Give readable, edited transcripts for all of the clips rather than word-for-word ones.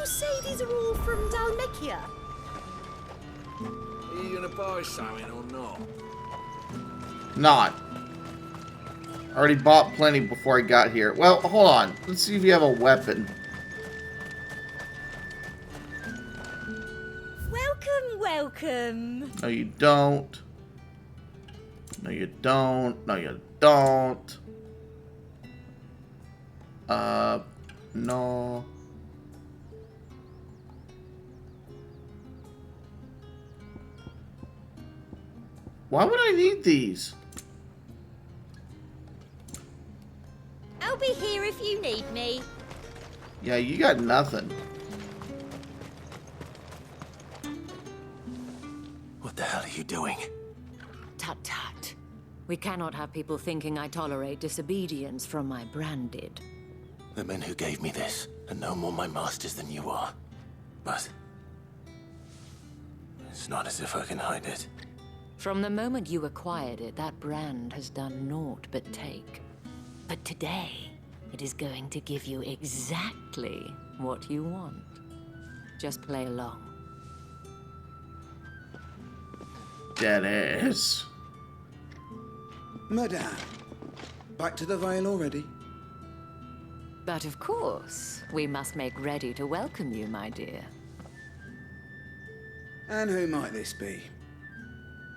say these are all from Dalmekia? Are you gonna buy something or not? Not. I already bought plenty before I got here. Well, hold on. Let's see if you have a weapon. Welcome, welcome. No, you don't. No, you don't. No, you don't. No. Why would I need these? I'll be here if you need me. Yeah, you got nothing. What the hell are you doing? Tut tut. We cannot have people thinking I tolerate disobedience from my branded. The men who gave me this are no more my masters than you are. But it's not as if I can hide it. From the moment you acquired it, that brand has done naught but take. But today, it is going to give you exactly what you want. Just play along. That ass. Madame, back to the Vale already? But of course, we must make ready to welcome you, my dear. And who might this be?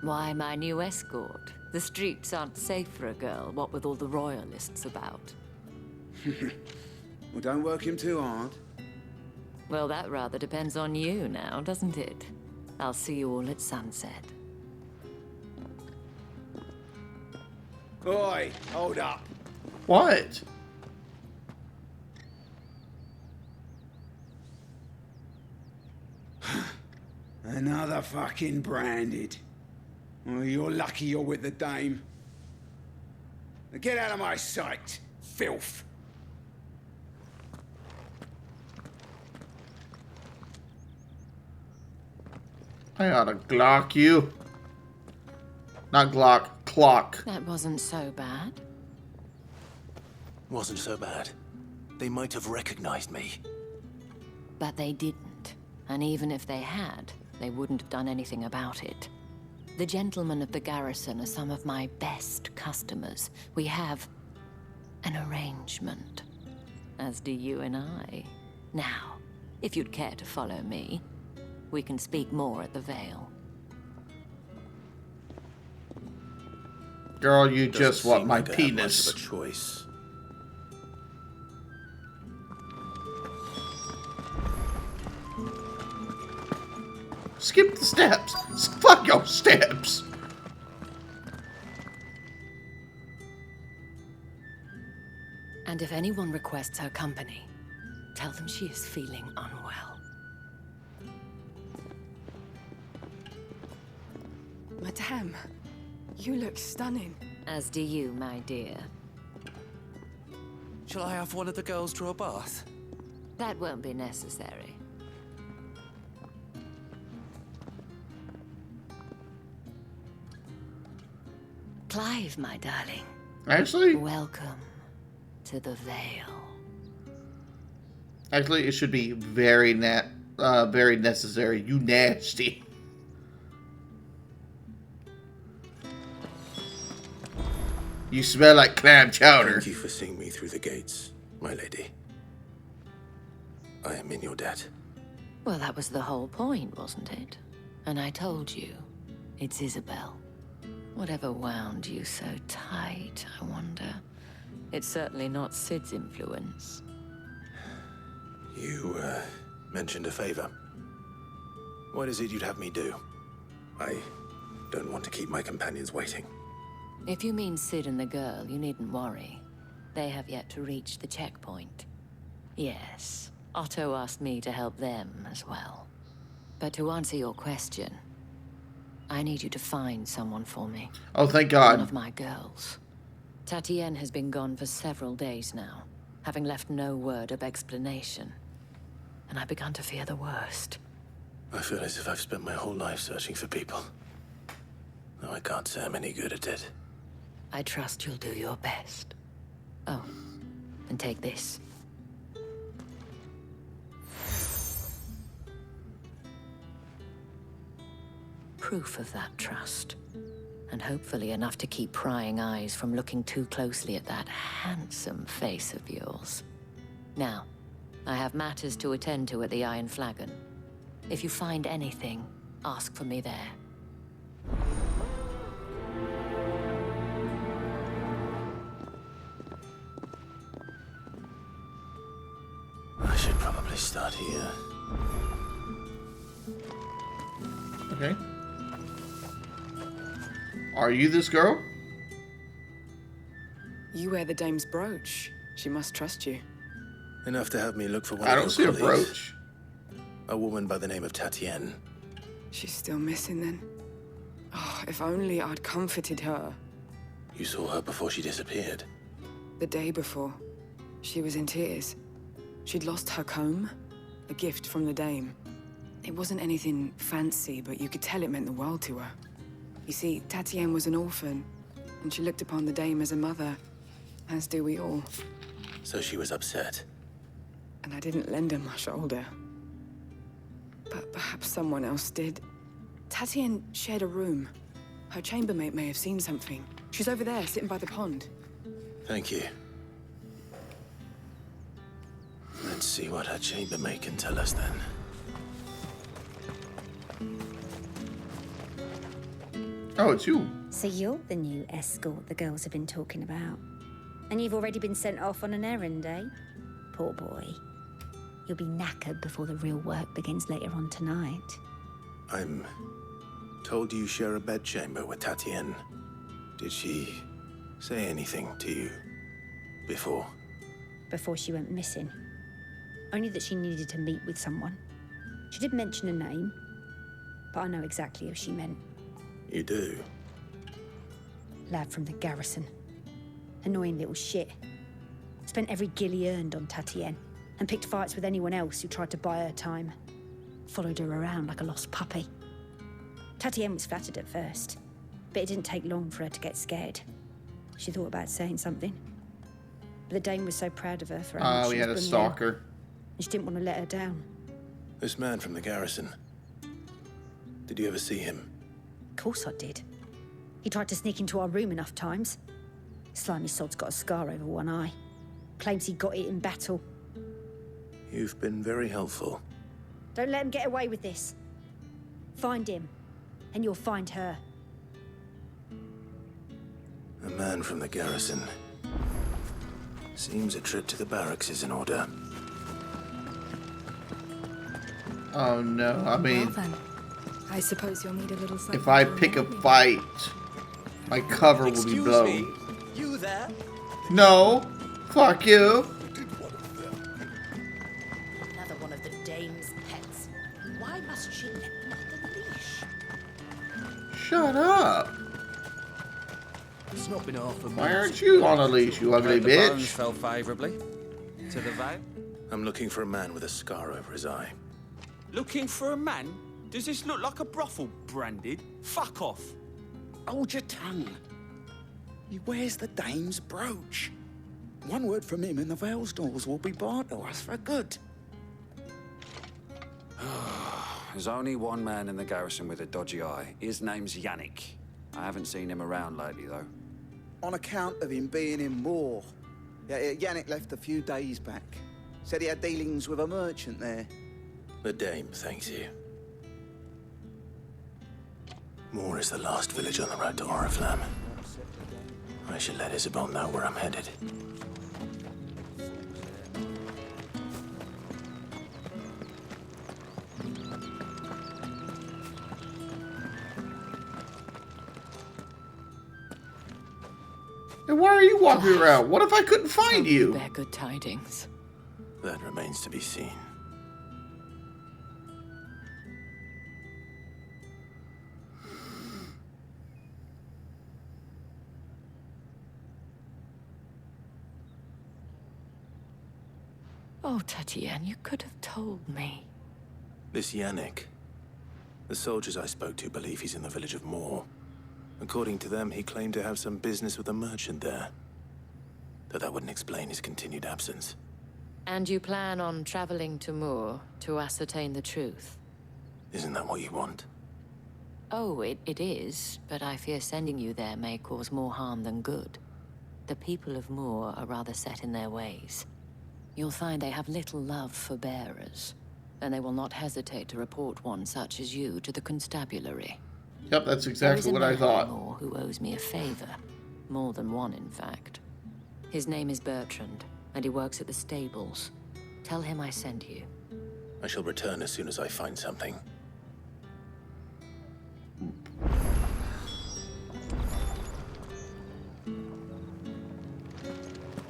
Why, my new escort. The streets aren't safe for a girl, what with all the royalists about. Well, don't work him too hard. Well, that rather depends on you now, doesn't it? I'll see you all at sunset. Oi, hold up. What? Another fucking branded. Oh, you're lucky you're with the dame. Now get out of my sight, filth. I ought to Glock you. Not Glock, clock. That wasn't so bad. Wasn't so bad. They might have recognized me. But they didn't. And even if they had, they wouldn't have done anything about it. The gentlemen of the garrison are some of my best customers. We have an arrangement. As do you and I. Now, if you'd care to follow me, we can speak more at the Vale. Girl, you Doesn't just want seem my like I have much penis. of a choice. Skip the steps. Fuck your steps. And if anyone requests her company, tell them she is feeling unwell. Madame, you look stunning. As do you, my dear. Shall I have one of the girls draw a bath? That won't be necessary. Clive, my darling. Actually, Welcome to the Vale. it should be very very necessary. You nasty. You smell like clam chowder. Thank you for seeing me through the gates, my lady. I am in your debt. Well, that was the whole point, wasn't it? And I told you, it's Isabel. Whatever wound you so tight, I wonder. It's certainly not Sid's influence. You, mentioned a favor. What is it you'd have me do? I don't want to keep my companions waiting. If you mean Sid and the girl, you needn't worry. They have yet to reach the checkpoint. Yes, Otto asked me to help them as well. But to answer your question, I need you to find someone for me. Oh, thank One God. of my girls. Tatienne has been gone for several days now, having left no word of explanation. And I've begun to fear the worst. I feel as if I've spent my whole life searching for people. Though I can't say I'm any good at it. I trust you'll do your best. Oh, and take this. proof of that trust. And hopefully enough to keep prying eyes from looking too closely at that handsome face of yours. Now, I have matters to attend to at the Iron Flagon. If you find anything, ask for me there. I should probably start here. Okay. Are you this girl? You wear the dame's brooch. She must trust you. Enough to have me look for one I of don't your see a colleagues. brooch. A woman by the name of Tatienne. She's still missing then. Oh, if only I'd comforted her. You saw her before she disappeared. The day before, she was in tears. She'd lost her comb, a gift from the dame. It wasn't anything fancy, but you could tell it meant the world to her. You see, Tatienne was an orphan, and she looked upon the dame as a mother, as do we all. So she was upset. And I didn't lend her my shoulder. But perhaps someone else did. Tatienne shared a room. Her chambermaid may have seen something. She's over there, sitting by the pond. Thank you. Let's see what her chambermaid can tell us then. Oh, it's you. So you're the new escort the girls have been talking about. And you've already been sent off on an errand, eh? Poor boy. You'll be knackered before the real work begins later on tonight. I'm told you share a bedchamber with Tatienne. Did she say anything to you before? Before she went missing. Only that she needed to meet with someone. She did mention a name, but I know exactly who she meant. You do? Lad from the garrison. Annoying little shit. Spent every guil he earned on Tatienne, and picked fights with anyone else who tried to buy her time. Followed her around like a lost puppy. Tatienne was flattered at first, but it didn't take long for her to get scared. She thought about saying something. But the dame was so proud of her for how much Oh, we she's had a been stalker. there, and she didn't want to let her down. This man from the garrison. Did you ever see him? Of course I did. He tried to sneak into our room enough times. Slimy sod's got a scar over one eye. Claims he got it in battle. You've been very helpful. Don't let him get away with this. Find him, and you'll find her. A man from the garrison. Seems a trip to the barracks is in order. Oh no, I mean, Well then, I suppose you'll need a little something. if I for pick a morning. fight, my cover will be Excuse blown. me? You there? No, fuck you. Another one of the dame's pets. Why must she let them off the leash? Shut up. It's not been half a Why minute. aren't you on a leash, you ugly Heard the bones bitch? fell favourably to the vow. I'm looking for a man with a scar over his eye. Looking for a man? Does this look like a brothel, Branded? Fuck off. Hold your tongue. He wears the dame's brooch. One word from him and the Vale's doors will be barred to us for good. There's only one man in the garrison with a dodgy eye. His name's Yannick. I haven't seen him around lately, though. On account of him being in war. Yeah, Yannick left a few days back. Said he had dealings with a merchant there. The dame thanks you. Moor is the last village on the road to Oriflamme. I should let Isabel know where I'm headed. And why are you walking around? What if I couldn't find you? Bear good tidings. That remains to be seen. Oh, Tatienne, you could have told me. This Yannick. The soldiers I spoke to believe he's in the village of Moor. According to them, he claimed to have some business with a merchant there. Though that wouldn't explain his continued absence. And you plan on traveling to Moor to ascertain the truth? Isn't that what you want? Oh, it is, but I fear sending you there may cause more harm than good. The people of Moor are rather set in their ways. You'll find they have little love for bearers, and they will not hesitate to report one such as you to the constabulary. Yep, that's exactly what I thought. There is a man in Moor who owes me a favor. More than one, in fact. His name is Bertrand, and he works at the stables. Tell him I sent you. I shall return as soon as I find something.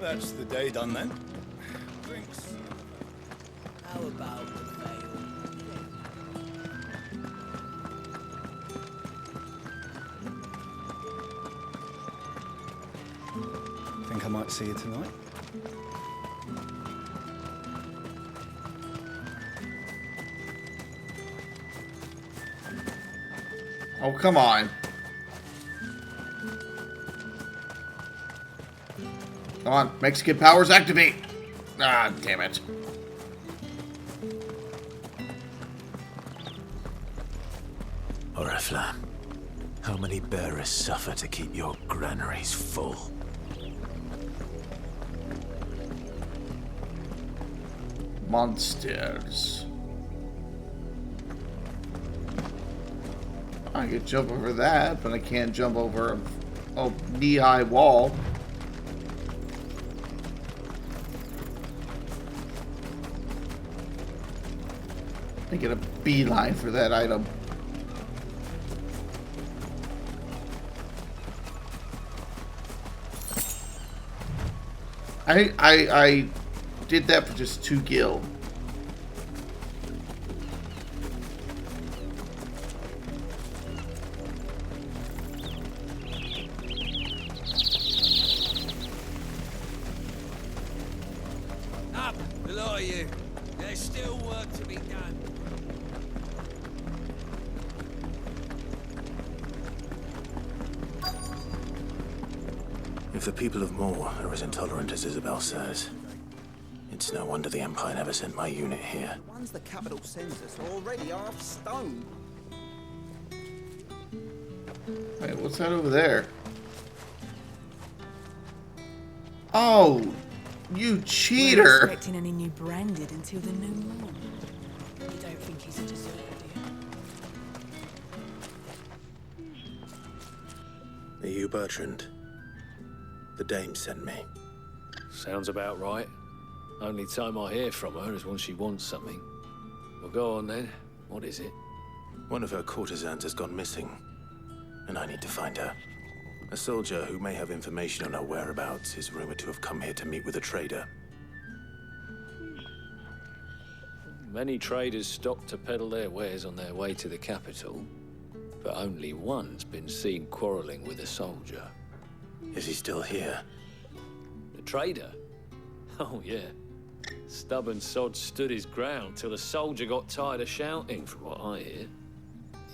That's the day done then. Drinks. How about the veil? Think I might see you tonight? Oh, come on. Come on, Mexican powers activate! Ah, damn it. Oriflamme, how many bearers suffer to keep your granaries full? Monsters. I could jump over that, but I can't jump over a knee-high wall. I get a beeline for that item. I did that for just 2 gil. Up, below you. There's still work to be done. If the people of Moor are as intolerant as Isabel says, it's no wonder the Empire never sent my unit here. The ones the capital sends us are already half stone. Wait, what's that over there? Oh, you cheater! We're not expecting any new branded until the new moon. You don't think he's a deserter, do you? Are you Bertrand? The dame sent me. Sounds about right. Only time I hear from her is when she wants something. Well, go on then. What is it? One of her courtesans has gone missing, and I need to find her. A soldier who may have information on her whereabouts is rumored to have come here to meet with a trader. Many traders stop to peddle their wares on their way to the capital, but only one's been seen quarreling with a soldier. Is he still here? The trader? Oh, yeah. Stubborn sod stood his ground till the soldier got tired of shouting, from what I hear.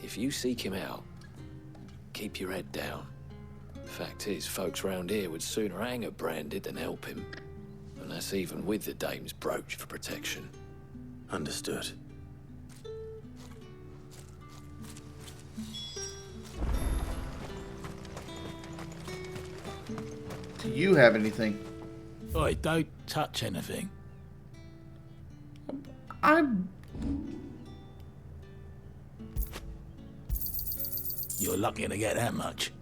If you seek him out, keep your head down. Fact is, folks round here would sooner hang a branded than help him. And that's even with the dame's brooch for protection. Understood. Do you have anything? Oi, don't touch anything. I'm... You're lucky to get that much.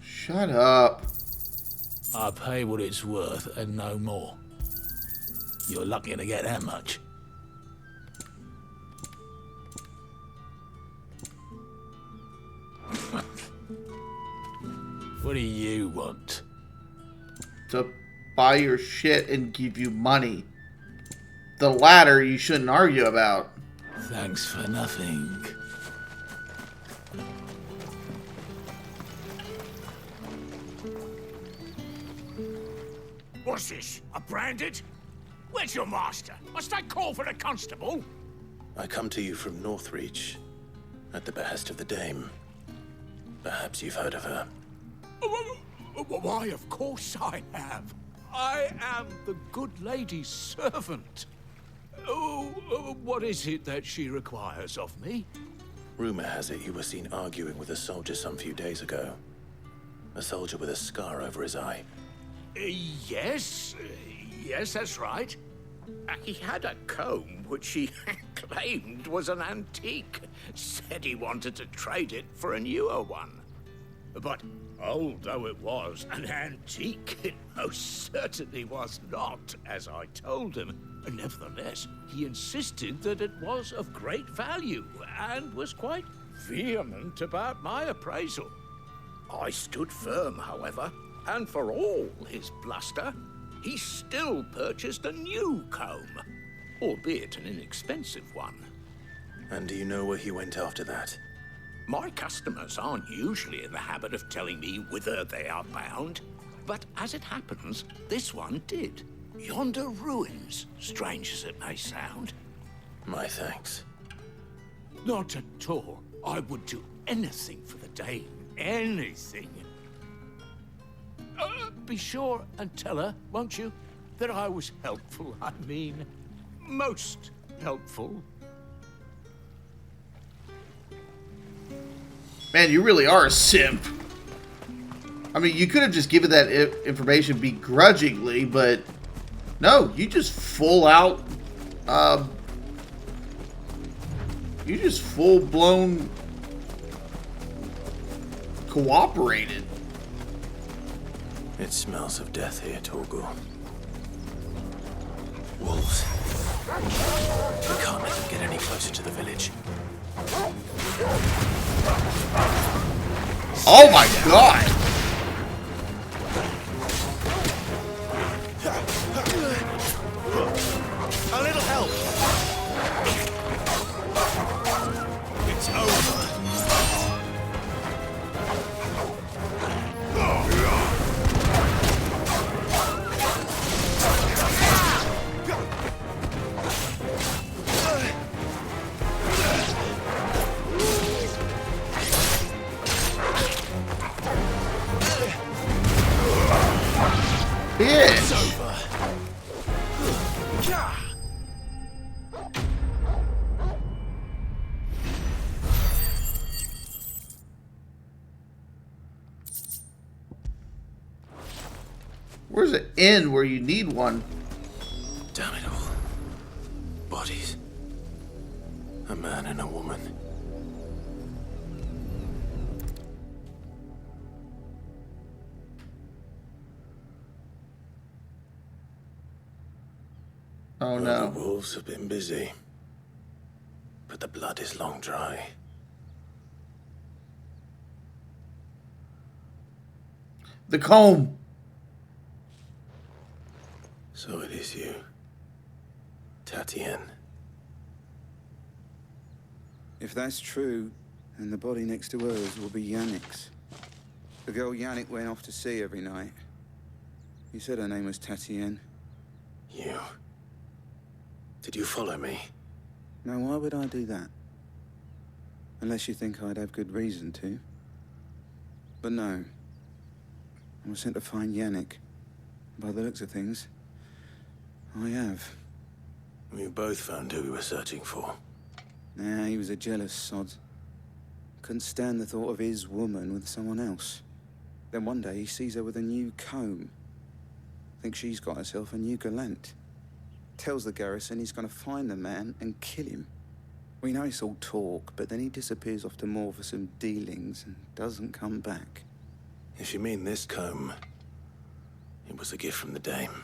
Shut up. I pay what it's worth and no more. You're lucky to get that much. What do you want? To buy your shit and give you money. The latter you shouldn't argue about. Thanks for nothing. What's this? A branded? Where's your master? Must I call for the constable? I come to you from Northreach, at the behest of the dame. Perhaps you've heard of her. Why, of course I have. I am the good lady's servant. Oh, what is it that she requires of me? Rumor has it you were seen arguing with a soldier some few days ago. A soldier with a scar over his eye. Yes, that's right. He had a comb which he claimed was an antique. Said he wanted to trade it for a newer one. But although it was an antique, it most certainly was not, as I told him. Nevertheless, he insisted that it was of great value and was quite vehement about my appraisal. I stood firm, however, and for all his bluster, he still purchased a new comb, albeit an inexpensive one. And do you know where he went after that? My customers aren't usually in the habit of telling me whither they are bound, but as it happens, this one did. Yonder ruins, strange as it may sound. My thanks. Not at all. I would do anything for the Dame. Anything. Be sure and tell her, won't you, that I was helpful. I mean, most helpful. Man, you really are a simp. I mean, you could have just given that information begrudgingly, but no, you just full-blown cooperated. It smells of death here, Torgal. Wolves. We can't let them get any closer to the village. Oh my god! A little help. It's over. Bitch! Where's an inn where you need one? Damn it all. Bodies. A man and a woman. Oh well, no. The wolves have been busy. But the blood is long dry. The comb! So it is you. Tatienne. If that's true, then the body next to hers will be Yannick's. The girl Yannick went off to see every night. You said her name was Tatienne. You. Did you follow me? Now, why would I do that? Unless you think I'd have good reason to. But no. I was sent to find Yannick. By the looks of things, I have. We both found who we were searching for. Nah, he was a jealous sod. Couldn't stand the thought of his woman with someone else. Then one day he sees her with a new comb. Thinks she's got herself a new gallant. Tells the garrison he's going to find the man and kill him. We know it's all talk, but then he disappears off to Moor for some dealings and doesn't come back. If you mean this comb, it was a gift from the Dame.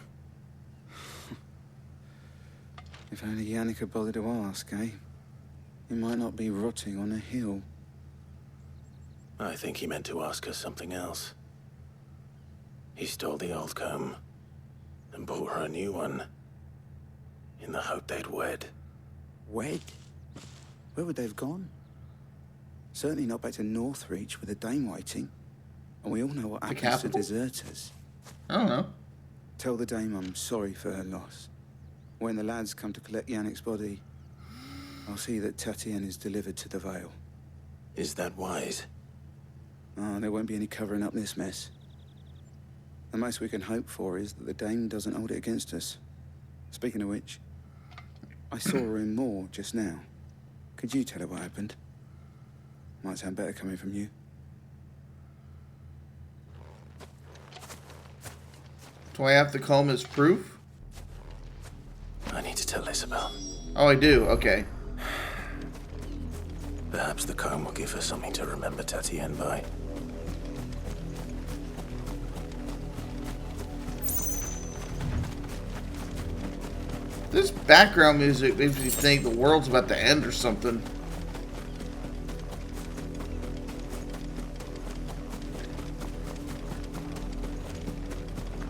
If only Yannick had bothered to ask, eh? He might not be rotting on a hill. I think he meant to ask us something else. He stole the old comb and bought her a new one in the hope they'd wed. Wed? Where would they have gone? Certainly not back to Northreach with the Dame waiting. And we all know what happens to deserters. I don't know. Tell the Dame I'm sorry for her loss. When the lads come to collect Yannick's body, I'll see that Tatienne is delivered to the Vale. Is that wise? Oh, there won't be any covering up this mess. The most we can hope for is that the Dame doesn't hold it against us. Speaking of which, I saw her in Moor just now. Could you tell her what happened? Might sound better coming from you. Do I have the comb as proof? I need to tell Isabel. Oh, I do. Okay. Perhaps the comb will give her something to remember Tatienne by. This background music makes me think the world's about to end or something.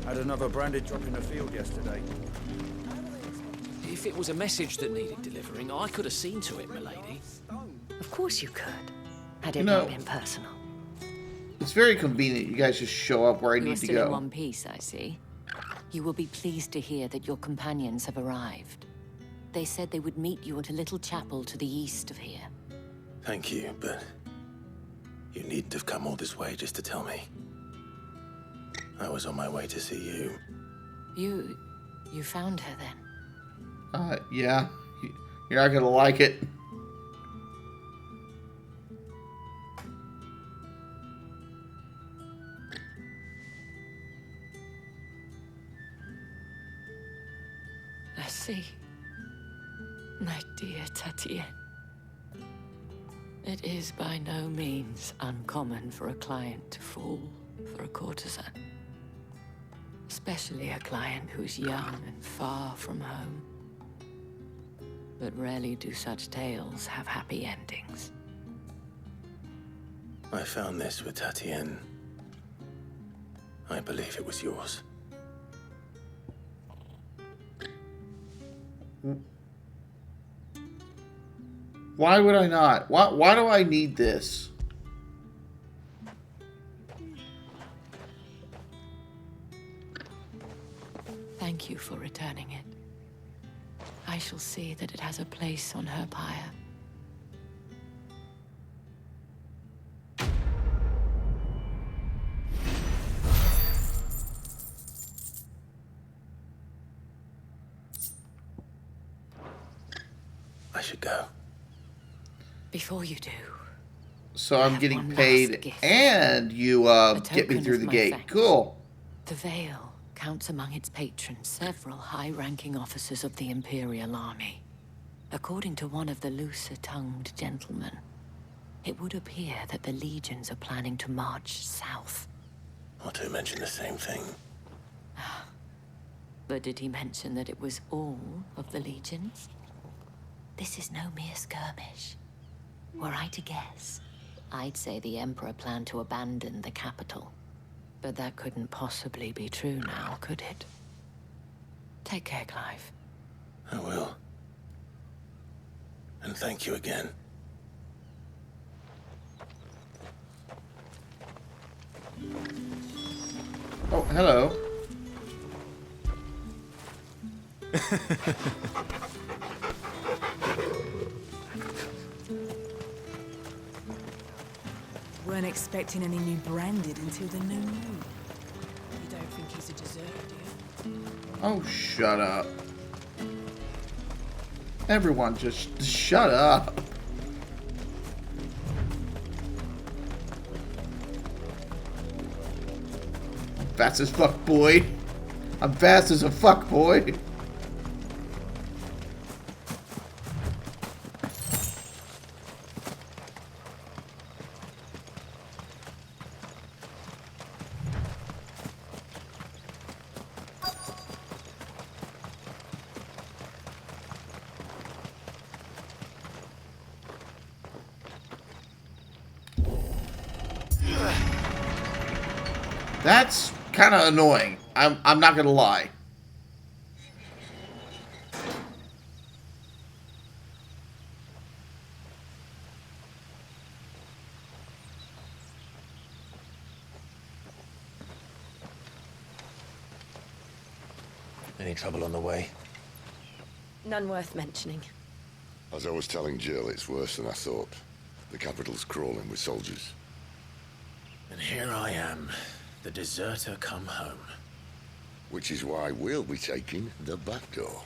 Had another branded drop in the field yesterday. If it was a message that needed delivering, I could have seen to it, milady. Of course you could, had it You know- not been personal. It's very convenient. You guys just show up where I You are need to still in go. one piece, I see. You will be pleased to hear that your companions have arrived. They said they would meet you at a little chapel to the east of here. Thank you, but you needn't have come all this way just to tell me. I was on my way to see you. You found her then? Yeah. You're not gonna like it. I see. My dear Tatienne. It is by no means uncommon for a client to fall for a courtesan. Especially a client who's young and far from home. But rarely do such tales have happy endings. I found this with Tatienne. I believe it was yours. Why would I not? Why do I need this? Thank you for returning it. I shall see that it has a place on her pyre. I should go. Before you do, So I'm getting one last paid gift. and you get me token through of the my gate. thanks. Cool. the Vale counts among its patrons several high-ranking officers of the Imperial Army. According to one of the looser-tongued gentlemen, it would appear that the legions are planning to march south. Or to mention the same thing. But did he mention that it was all of the legions? This is no mere skirmish. Were I to guess, I'd say the Emperor planned to abandon the capital. But that couldn't possibly be true now, could it? Take care, Clive. I will. And thank you again. Oh, hello. Weren't expecting any new branded until the new moon. You don't think he's a deserter, do you? Oh, shut up. Everyone just shut up. I'm fast as fuck, boy. I'm fast as a fuck, boy. That's kind of annoying. I'm not gonna lie. Any trouble on the way? None worth mentioning. As I was telling Jill, it's worse than I thought. The capital's crawling with soldiers. And here I am, the deserter come home. Which is why we'll be taking the back door.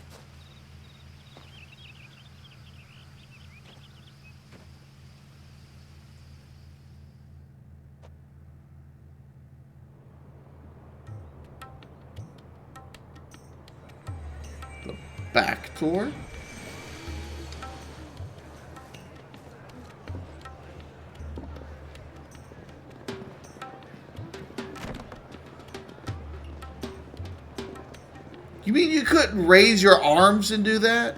back door? You mean you couldn't raise your arms and do that?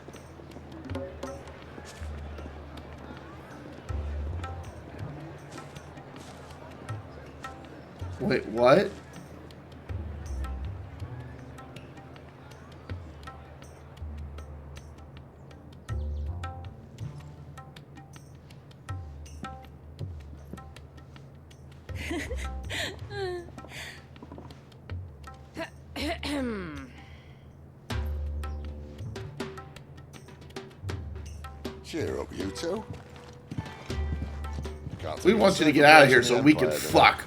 Wait, what? Cheer up, you two. We want you to get out of here so we can fuck.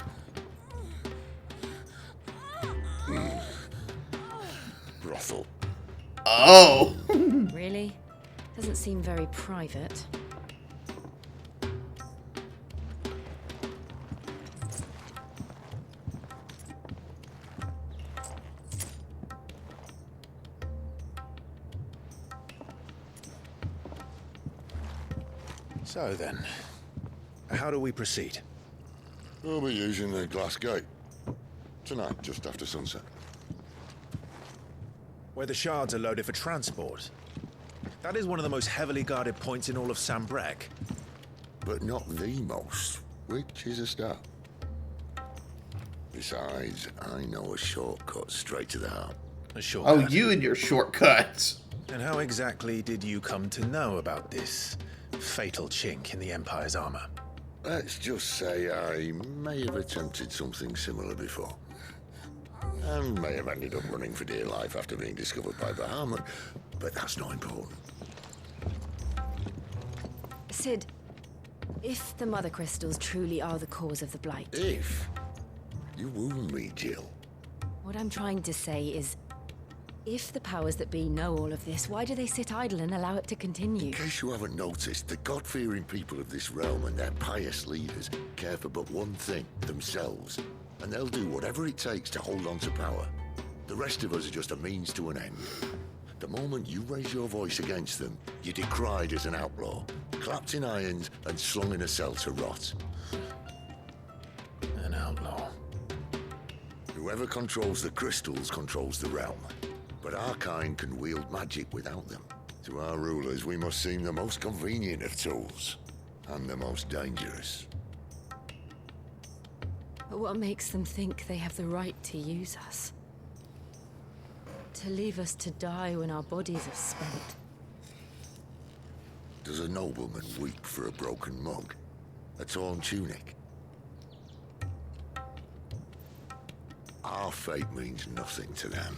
Brothel. Oh. Really? Doesn't seem very private. So then, how do we proceed? We'll be using the glass gate. Tonight, just after sunset. Where the shards are loaded for transport. That is one of the most heavily guarded points in all of Sambrek. But not the most, which is a start. Besides, I know a shortcut straight to the heart. A shortcut? Oh, you and your shortcuts. And how exactly did you come to know about this fatal chink in the Empire's armor? Let's just say I may have attempted something similar before. And may have ended up running for dear life after being discovered by Bahamut, but that's not important. Sid, if the Mother Crystals truly are the cause of the Blight... If? You wound me, Jill. What I'm trying to say is, if the powers that be know all of this, why do they sit idle and allow it to continue? In case you haven't noticed, the God-fearing people of this realm and their pious leaders care for but one thing, themselves. And they'll do whatever it takes to hold on to power. The rest of us are just a means to an end. The moment you raise your voice against them, you're decried as an outlaw, clapped in irons and slung in a cell to rot. An outlaw. Whoever controls the crystals controls the realm. But our kind can wield magic without them. To our rulers, we must seem the most convenient of tools. And the most dangerous. But what makes them think they have the right to use us? To leave us to die when our bodies are spent? Does a nobleman weep for a broken mug? A torn tunic? Our fate means nothing to them.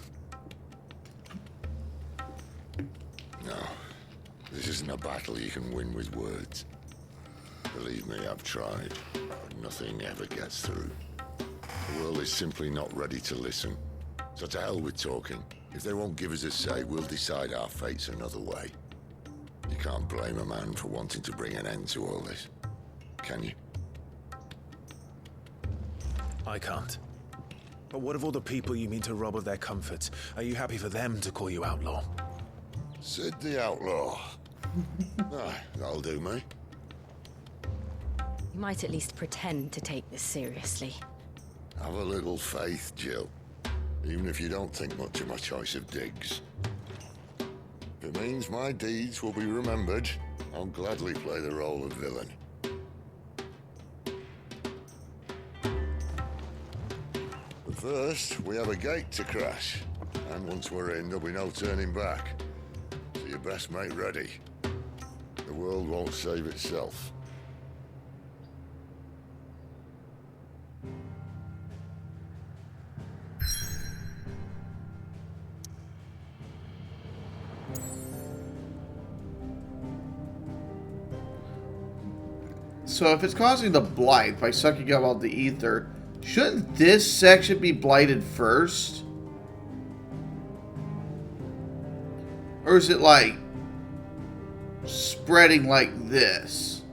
No, this isn't a battle you can win with words. Believe me, I've tried, but nothing ever gets through. The world is simply not ready to listen. So to hell with talking. If they won't give us a say, we'll decide our fates another way. You can't blame a man for wanting to bring an end to all this, can you? I can't. But what of all the people you mean to rob of their comforts? Are you happy for them to call you outlaw? Sid the Outlaw. Aye, that'll do me. You might at least pretend to take this seriously. Have a little faith, Jill. Even if you don't think much of my choice of digs. If it means my deeds will be remembered, I'll gladly play the role of villain. But first, we have a gate to crash. And once we're in, there'll be no turning back. So you best make ready. The world won't save itself. So if it's causing the blight by sucking up all the ether, shouldn't this section be blighted first? Or is it like spreading like this?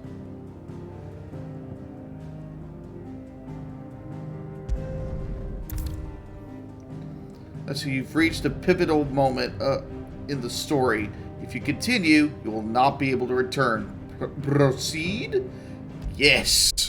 So you've reached a pivotal moment. in the story. If you continue, you will not be able to return. Proceed? Yes.